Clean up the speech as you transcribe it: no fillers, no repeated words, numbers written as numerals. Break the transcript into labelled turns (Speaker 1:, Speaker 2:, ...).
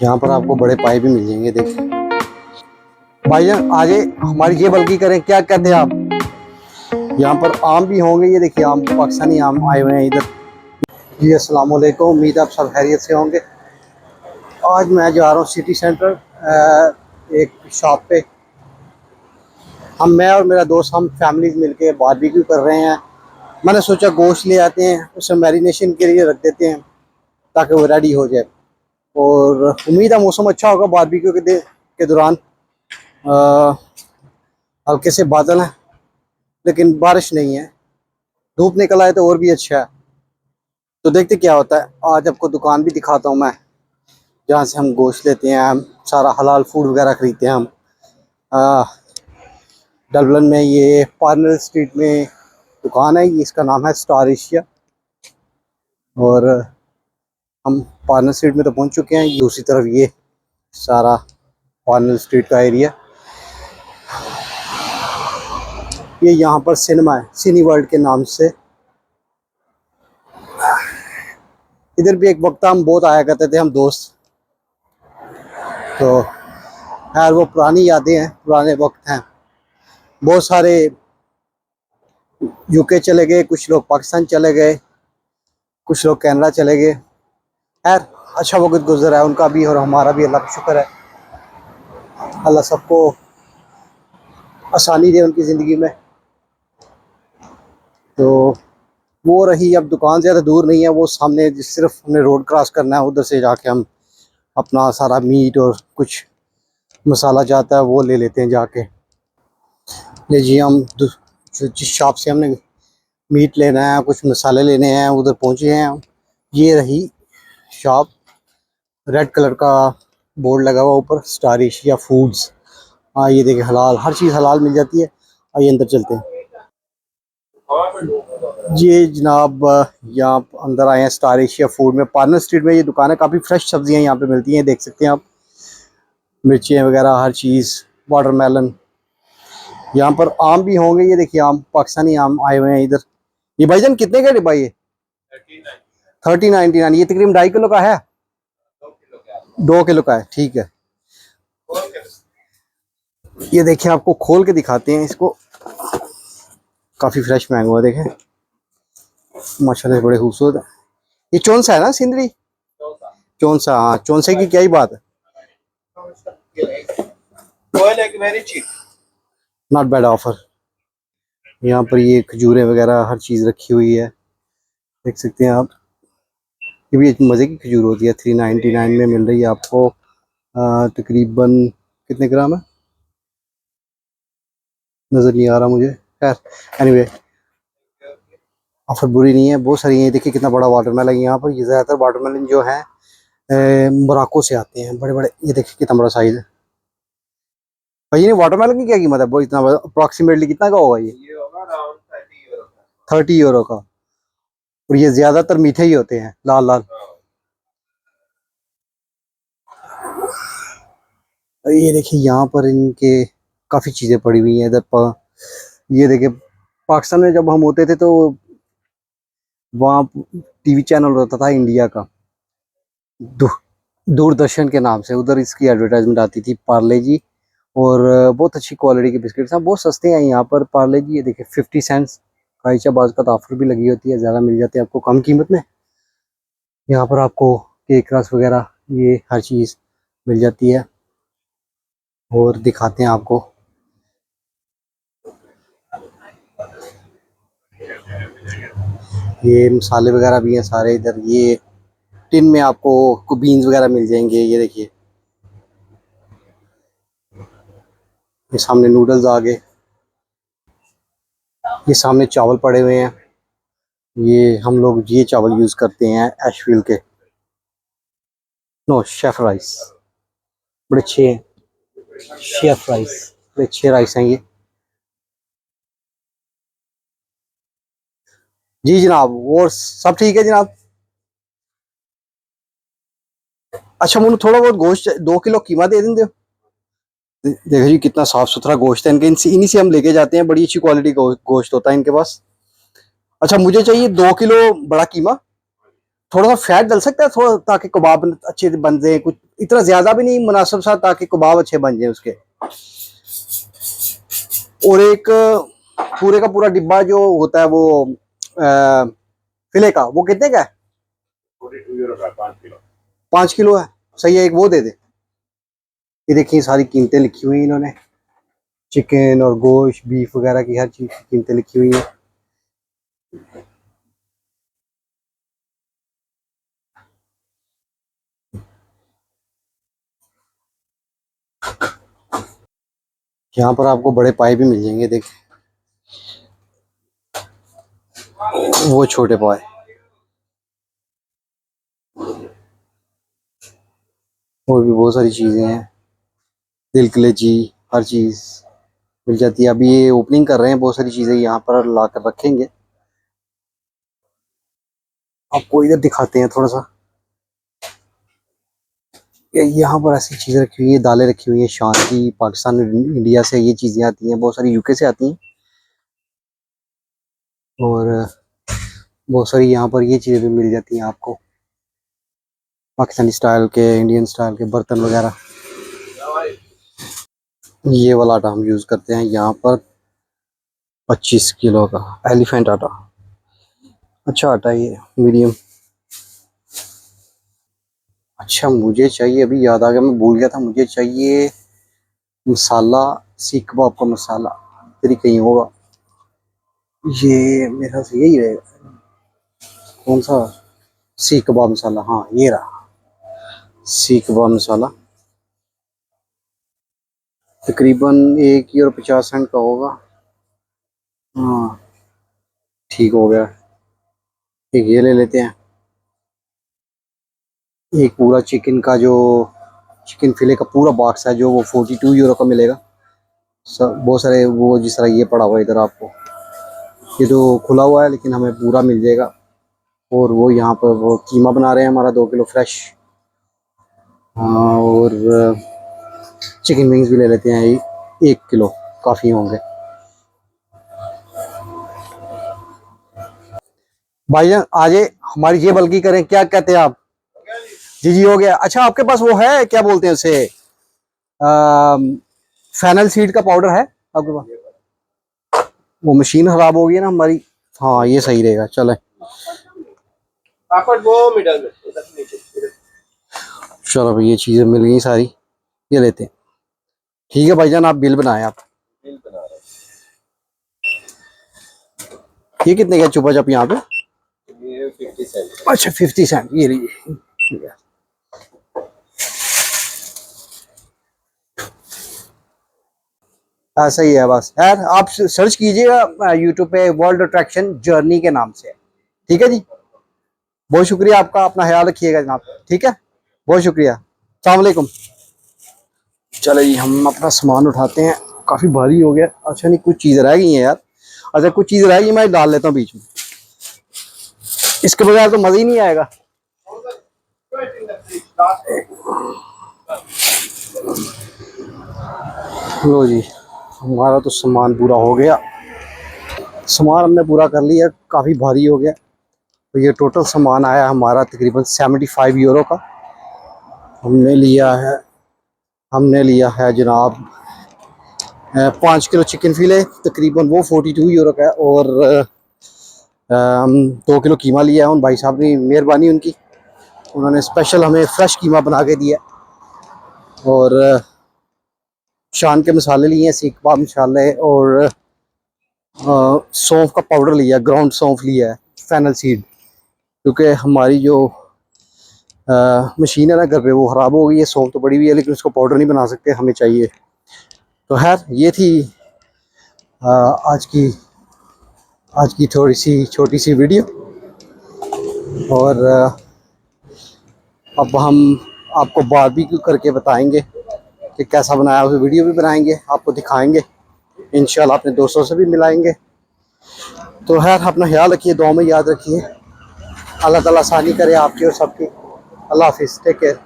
Speaker 1: यहाँ पर आपको बड़े पाए भी मिल जाएंगे। देखिए भाईजान आगे हमारी ये बल्कि करें, क्या कहते हैं आप? यहाँ पर आम भी होंगे, ये देखिए आम, पाकिस्तानी आम आए हुए हैं इधर। जी अस्सलाम वालेकुम, उम्मीद आप सब खैरियत से होंगे। आज मैं जा रहा हूँ सिटी सेंटर एक शॉप पे। मैं और मेरा दोस्त हम फैमिली मिलके बारबेक्यू कर रहे हैं। मैंने सोचा गोश्त ले आते हैं, उसे मैरिनेशन के लिए रख देते हैं ताकि वो रेडी हो जाए। और उम्मीद है मौसम अच्छा होगा बारबेक्यू के दौरान। अ, हल्के से बादल हैं लेकिन बारिश नहीं है। धूप निकल आए तो और भी अच्छा है। तो देखते क्या होता है। आज आपको दुकान भी दिखाता हूँ मैं, जहाँ से हम गोश्त लेते हैं। हम सारा हलाल फूड वगैरह खरीदते हैं हम। डबलन में ये पार्नर स्ट्रीट में दुकान है, इसका नाम है स्टार एशिया। और हम पार्नर स्ट्रीट में तो पहुँच चुके हैं। दूसरी तरफ ये सारा पार्नर स्ट्रीट का एरिया। ये यहाँ पर सिनेमा है, सिनी वर्ल्ड के नाम से। इधर भी एक वक्त हम बहुत आया करते थे हम दोस्त। तो खैर वो पुरानी यादें हैं, पुराने वक्त हैं। बहुत सारे यूके चले गए, कुछ लोग पाकिस्तान चले गए, कुछ लोग कनाडा चले गए। खैर अच्छा वक्त गुजरा है उनका भी और हमारा भी, अल्लाह का शुक्र है। अल्लाह सबको आसानी दे उनकी ज़िंदगी में। तो वो रही, अब दुकान ज़्यादा दूर नहीं है, वो सामने सिर्फ हमने रोड क्रॉस करना है। उधर से जाके हम अपना सारा मीट और कुछ मसाला जाता है वो ले लेते हैं जाके। ले जी हम जिस शॉप से हमने मीट लेना है, कुछ मसाले लेने हैं, उधर पहुंचे हैं हम। ये रही शॉप, रेड कलर का बोर्ड लगा हुआ ऊपर, स्टार एशिया फूड्स। हाँ ये देखिए हलाल, हर चीज़ हलाल मिल जाती है। आइए अंदर चलते हैं। ये जनाब यहाँ अंदर आए हैं स्टार एशिया फूड में, पार्नर स्ट्रीट में ये दुकान है। काफ़ी फ्रेश सब्जियाँ यहाँ पे मिलती हैं, देख सकते हैं आप। मिर्चियाँ वगैरह हर चीज़, वाटरमेलन। यहाँ पर आम भी होंगे, ये देखिए आम, पाकिस्तानी आम आए हुए हैं इधर। ये भाईजान कितने का डिब्बा ये? 30.99। ये तकरीबन 2.5 किलो का है, 2 किलो का है, ठीक है। ये देखिए आपको खोल के दिखाते हैं इसको। काफ़ी फ्रेश मैंगो है, देखें माशाल्लाह, बड़े खूबसूरत है। ये चौन सा है ना सिंदरी? चौन सा, हाँ चौन से की क्या ही बात है। Not bad offer. यहाँ पर ये खजूरें वगैरह हर चीज़ रखी हुई है, देख सकते हैं आप। ये भी एक मज़े की खजूर होती है, 399 में मिल रही है आपको। तकरीबन कितने ग्राम है नज़र नहीं आ रहा मुझे। खैर एनीवे ऑफर बुरी नहीं है, बहुत सारी है। देखिए कितना बड़ा वाटरमेलन है यहाँ पर। ये ज़्यादातर वाटरमेलन जो है मोरक्को से आते हैं, बड़े बड़े। ये देखिए कितना बड़ा साइज़ है भाई। ये वाटरमेलन की क्या कीमत है? वो इतना अप्रॉक्सीमेटली कितना का होगा ये? 30 यूरो का। और ये ज़्यादातर मीठे ही होते हैं, लाल लाल। ये देखिए यहाँ पर इनके काफ़ी चीज़ें पड़ी हुई हैं इधर। ये देखिए पाकिस्तान में जब हम होते थे तो वहाँ टीवी चैनल होता था इंडिया का, दूरदर्शन के नाम से। उधर इसकी एडवर्टाइजमेंट आती थी, पार्ले जी। और बहुत अच्छी क्वालिटी के बिस्किट्स हैं, बहुत सस्ते हैं यहाँ पर पार्ले जी। ये देखिए 50 सेंट्स का बाज़ का तो ऑफर भी लगी होती है, ज़्यादा मिल जाते हैं आपको कम कीमत में। यहाँ पर आपको केक रस वगैरह ये हर चीज़ मिल जाती है। और दिखाते हैं आपको। ये मसाले वगैरह भी हैं सारे इधर। ये टिन में आपको बीन्स वगैरह मिल जाएंगे। ये देखिए ये सामने नूडल्स आ गए, ये सामने चावल पड़े हुए हैं। ये हम लोग ये चावल यूज़ करते हैं एशविल के, नो शेफ राइस, बड़े अच्छे हैं। शेफ राइस, बड़े अच्छे राइस हैं ये। जी जनाब, और सब ठीक है जनाब। अच्छा मुझे थोड़ा बहुत गोश्त 2 किलो कीमा दे देंगे। देखो जी कितना साफ सुथरा गोश्त है इनके, इन्हीं से हम लेके जाते हैं। बड़ी अच्छी क्वालिटी गोश्त होता है इनके पास। अच्छा मुझे चाहिए 2 किलो बड़ा कीमा। थोड़ा सा फैट डल सकता है थोड़ा, ताकि कबाब अच्छे बन जाए, कुछ इतना ज्यादा भी नहीं, मुनासिब सा, ताकि कबाब अच्छे बन जाए उसके। और एक पूरे का पूरा डिब्बा जो होता है वो फिले का, वो कितने का है? 42 का 5 किलो। 5 किलो है, सही है, एक वो दे दे। ये देखिए सारी कीमतें लिखी हुई हैं इन्होंने, चिकन और गोश्त, बीफ वगैरह की हर चीज की कीमतें लिखी हुई हैं। यहाँ पर आपको बड़े पाए भी मिल जाएंगे, देख वो छोटे पाए। और भी बहुत सारी चीजें हैं, दिल कलेजी, हर चीज मिल जाती है। अभी ये ओपनिंग कर रहे हैं, बहुत सारी चीजें यहाँ पर ला कर रखेंगे। आपको इधर दिखाते हैं थोड़ा सा। यहाँ पर ऐसी चीजें रखी हुई है, दालें रखी हुई है शान की, पाकिस्तान इंडिया से ये चीजें आती हैं, बहुत सारी यूके से आती हैं। और बहुत सारी यहाँ पर ये चीजें भी मिल जाती हैं आपको, पाकिस्तानी स्टाइल के, इंडियन स्टाइल के बर्तन वगैरह। ये वाला आटा हम यूज करते हैं यहाँ पर, 25 किलो का एलिफेंट आटा। अच्छा आटा ये, मीडियम। अच्छा मुझे चाहिए, अभी याद आ गया, मैं भूल गया था, मुझे चाहिए मसाला, सीख कबाब का मसाला। तेरी कहीं होगा ये, मेरा से यही रहेगा। कौन सा? सीख कबाब मसाला, हाँ ये रहा सीख कबाब मसाला। तकरीबन 1 € 50 का होगा। हाँ ठीक हो गया। एक ये ले लेते हैं, एक पूरा चिकन का जो चिकन फिले का पूरा बॉक्स है, जो वो 42 € का मिलेगा। सब बहुत सारे वो, जिस तरह ये पड़ा हुआ है इधर आपको, ये तो खुला हुआ है लेकिन हमें पूरा मिल जाएगा। और वो यहाँ पर वो कीमा बना रहे हैं हमारा 2 किलो फ्रेश। हाँ, और चिकन विंग्स भी ले लेते हैं 1 किलो, काफ़ी होंगे। भाईजान आजे, हमारी जेब हल्की करें, क्या कहते हैं आप? जी जी हो गया। अच्छा आपके पास वो है, क्या बोलते हैं उसे, फैनल सीड का पाउडर है आपके पास? वो मशीन खराब हो गई ना हमारी। हाँ ये सही रहेगा, चले। वो मिडल में चलो भाई, ये चीजें मिल गई सारी, ये लेते हैं। ठीक है भाईजान, आप बिल बनाए आप। बिल बना रहे हैं। ये कितने का चुपा चप यहाँ पे? ये 50 सेंट। अच्छा 50 सेंट, ये लीजिए। ठीक है, हाँ सही है। बस यार आप सर्च कीजिएगा यूट्यूब पे वर्ल्ड अट्रैक्शन जर्नी के नाम से। ठीक है जी, बहुत शुक्रिया आपका, अपना ख्याल रखिएगा जनाब। ठीक है, बहुत शुक्रिया, अस्सलाम वालेकुम। चलो जी, हम अपना सामान उठाते हैं, काफ़ी भारी हो गया। अच्छा नहीं, कुछ चीज़ रह गई हैं यार। अच्छा कुछ चीज़ रह गई, मैं डाल लेता हूँ बीच में, इसके बगैर तो मज़ा ही नहीं आएगा। लो जी, हमारा तो सामान पूरा हो गया, सामान हमने पूरा कर लिया, काफ़ी भारी हो गया। तो ये टोटल सामान आया हमारा तकरीबन 75 € का। हमने लिया है, जनाब 5 किलो चिकन फिले, तकरीबन वो 42 € का है। और 2 किलो कीमा लिया है, उन भाई साहब की मेहरबानी उनकी, उन्होंने स्पेशल हमें फ्रेश कीमा बना के दिया। और शान के मसाले लिए हैं, सीख कबाब मसाले, और सौंफ का पाउडर लिया, ग्राउंड सौंफ लिया है, फैनल सीड, क्योंकि हमारी जो मशीन है ना घर पे, वो ख़राब हो गई है। सौंफ तो बड़ी हुई है लेकिन उसको पाउडर नहीं बना सकते, हमें चाहिए। तो खैर ये थी आज की थोड़ी सी छोटी सी वीडियो। और अब हम आपको बारबेक्यू करके बताएंगे कि कैसा बनाया, उसे वीडियो भी बनाएंगे, आपको दिखाएंगे, इंशाल्लाह अपने दोस्तों से भी मिलाएंगे। तो खैर अपना ख्याल रखिए, दुआ में याद रखिए। अल्लाह ताला आसानी करे आपकी और सबकी। अल्लाह हाफिज़, टेक केयर।